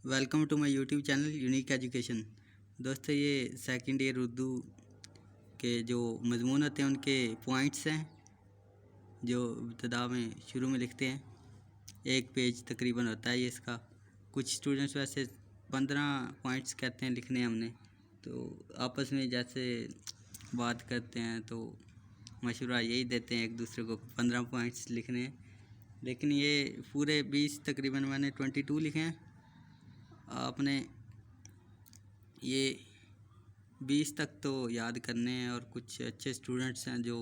Welcome to my YouTube channel unique education. दोस्तों, ये second year Urdu के जो मजमून होते हैं उनके पॉइंट्स हैं जो इब्तिदा में शुरू में लिखते हैं। एक पेज तकरीबन होता है ये इसका। कुछ स्टूडेंट्स वैसे 15 पॉइंट्स कहते हैं लिखने हमने, तो आपस में जैसे बात करते हैं तो मशवरा यही देते हैं एक दूसरे को 15 पॉइंट्स लिखने हैं, लेकिन ये पूरे 20 तकरीबन मैंने 22 लिखे हैं। आपने ये 20 तक तो याद करने हैं और कुछ अच्छे स्टूडेंट्स हैं जो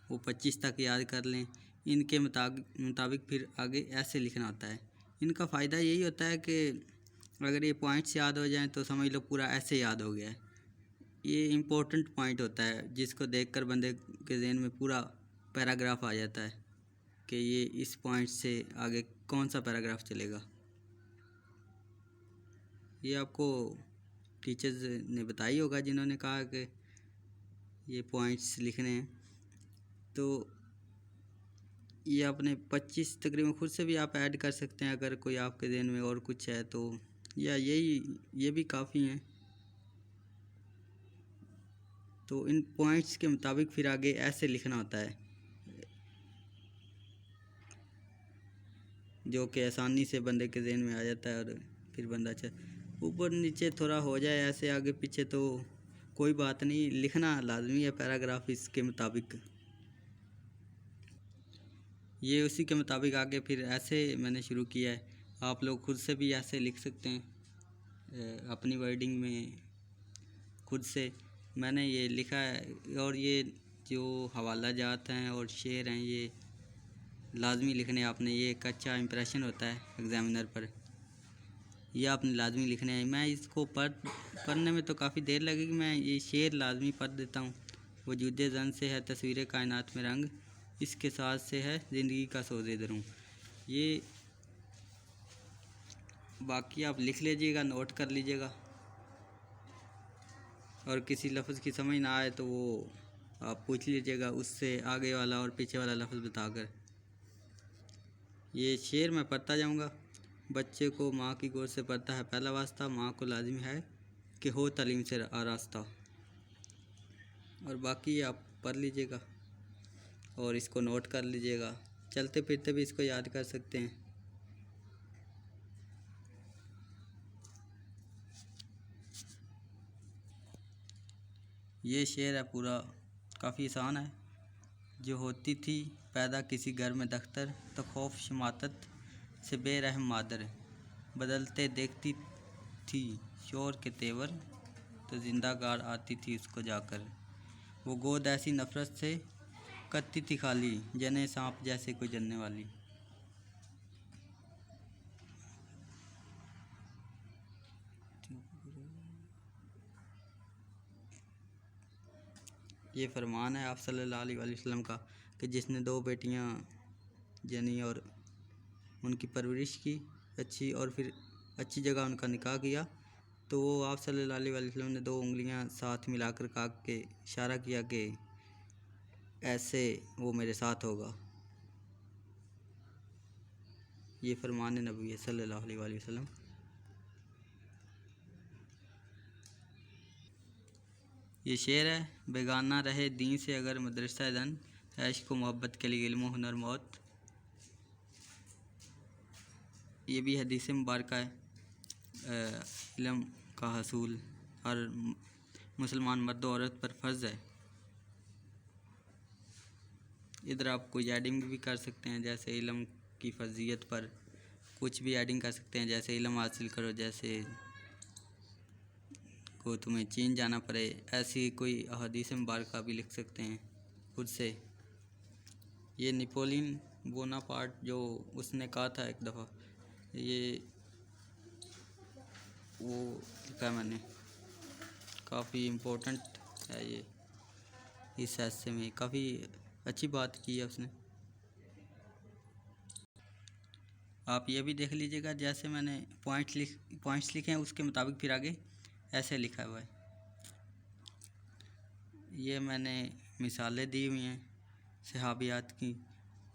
वो 25 तक याद कर लें। इनके मुताबिक फिर आगे ऐसे लिखना होता है। इनका फ़ायदा यही होता है कि अगर ये पॉइंट्स याद हो जाएं तो समझ लो पूरा ऐसे याद हो गया है। ये इम्पोर्टेंट पॉइंट होता है जिसको देखकर बंदे के जहन में पूरा पैराग्राफ आ जाता है कि ये इस पॉइंट से आगे कौन सा पैराग्राफ चलेगा। ये आपको टीचर्स ने बताई होगा जिन्होंने कहा कि ये पॉइंट्स लिखने हैं। तो ये अपने 25 तकरीबन खुद से भी आप ऐड कर सकते हैं अगर कोई आपके जहन में और कुछ है तो, या ये भी काफ़ी हैं। तो इन पॉइंट्स के मुताबिक फिर आगे ऐसे लिखना होता है जो कि आसानी से बंदे के जहन में आ जाता है। और फिर बंदा ऊपर नीचे थोड़ा हो जाए ऐसे आगे पीछे तो कोई बात नहीं, लिखना लाजमी है पैराग्राफ इसके मुताबिक। ये उसी के मुताबिक आगे फिर ऐसे मैंने शुरू किया है। आप लोग खुद से भी ऐसे लिख सकते हैं अपनी वर्डिंग में खुद से। मैंने ये लिखा है और ये जो हवाला जात हैं और शेर हैं ये लाजमी लिखने आपने। ये एक अच्छा इंप्रेशन होता है एग्ज़ामिनर पर, यह आपने लाजमी लिखने हैं। मैं इसको पढ़ने में तो काफ़ी देर लगेगी, मैं ये शेर लाजमी पढ़ देता हूँ। वजूदे जन से है तस्वीर कायनात में रंग, इसके साथ से है ज़िंदगी का सोज़े दरूं। ये बाकी आप लिख लीजिएगा, नोट कर लीजिएगा, और किसी लफ्ज़ की समझ ना आए तो वो आप पूछ लीजिएगा उससे आगे वाला और पीछे वाला लफ्ज़ बताकर। ये शेर मैं पढ़ता जाऊँगा। बच्चे को माँ की गोद से पढ़ता है पहला वास्ता, माँ को लाजिम है कि हो तालीम से आरास्ता। और बाकी आप पढ़ लीजिएगा और इसको नोट कर लीजिएगा, चलते फिरते भी इसको याद कर सकते हैं। ये शेर है पूरा, काफ़ी आसान है। जो होती थी पैदा किसी घर में दख्तर, तो खौफ शमातत से बेरहम मादर, बदलते देखती थी शोर के तेवर, तो जिंदा गाड़ आती थी उसको जाकर। वो गोद ऐसी नफ़रत से करती थी खाली, जने सांप जैसे कोई जनने वाली। ये फरमान है आप सल्लल्लाहु अलैहि वसल्लम का कि जिसने 2 बेटियां जनी और उनकी परवरिश की अच्छी और फिर अच्छी जगह उनका निकाह किया, तो वो आप सल्लल्लाहु अलैहि वसल्लम ने 2 उंगलियां साथ मिलाकर कहा के इशारा किया कि ऐसे वो मेरे साथ होगा। ये फरमान नबी है सल्लल्लाहु अलैहि वसल्लम। ये शेर है, बेगाना रहे दीन से अगर मदरसा दन, ऐश को मोहब्बत के लिए इल्म हुनर मौत। ये भी हदीस मुबारक है, इल्म का हसूल हर मुसलमान मर्द औरत पर फ़र्ज़ है। इधर आप कोई एडिंग भी कर सकते हैं, जैसे इल्म की फजीयत पर कुछ भी एडिंग कर सकते हैं। जैसे इल्म हासिल करो, जैसे को तुम्हें चीन जाना पड़े, ऐसी कोई अहादीस मुबारक भी लिख सकते हैं खुद से। ये नेपोलियन बोनापार्ट जो उसने कहा था एक दफ़ा, ये वो लिखा मैंने, काफ़ी इम्पोर्टेंट है ये। इस हिस्से में काफ़ी अच्छी बात की है उसने। आप ये भी देख लीजिएगा, जैसे मैंने पॉइंट्स लिखे हैं उसके मुताबिक फिर आगे ऐसे लिखा हुआ है। ये मैंने मिसालें दी हुई हैं सहाबियात की,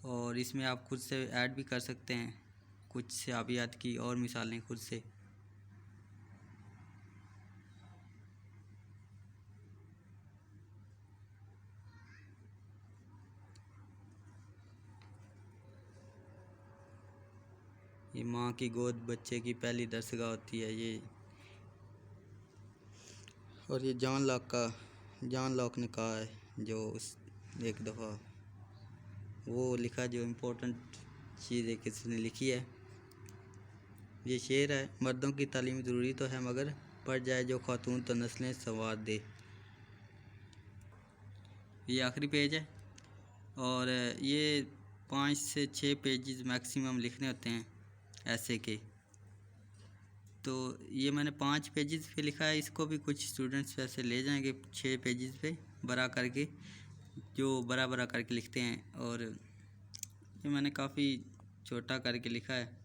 और इसमें आप खुद से ऐड भी कर सकते हैं कुछ सहाबियात की और मिसालें खुद से। ये माँ की गोद बच्चे की पहली दरसगाह होती है ये। और ये जॉन लॉक ने कहा है, जो उस एक दफ़ा वो लिखा जो इम्पोर्टेंट चीज़ है किसने लिखी है। ये शेर है, मर्दों की तालीम ज़रूरी तो है मगर पढ़ जाए जो खातून तो नस्लें संवार दे। ये आखिरी पेज है और ये 5 से 6 पेजेस मैक्सिमम लिखने होते हैं ऐसे के। तो ये मैंने 5 पेजेस पे लिखा है, इसको भी कुछ स्टूडेंट्स वैसे ले जाएंगे 6 पेजेस पे बड़ा करके, जो बड़ा करके लिखते हैं। और ये मैंने काफ़ी छोटा करके लिखा है।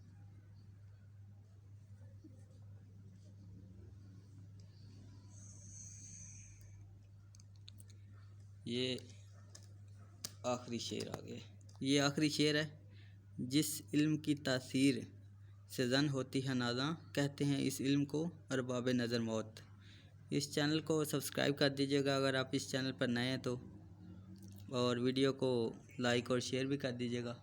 ये आखिरी शेर आ गया। ये आखिरी शेर है। जिस इल्म की तासीर से जन होती है नाज़ा, कहते हैं इस इल्म को अरबाब नज़र मौत। इस चैनल को सब्सक्राइब कर दीजिएगा अगर आप इस चैनल पर नए हैं तो, और वीडियो को लाइक और शेयर भी कर दीजिएगा।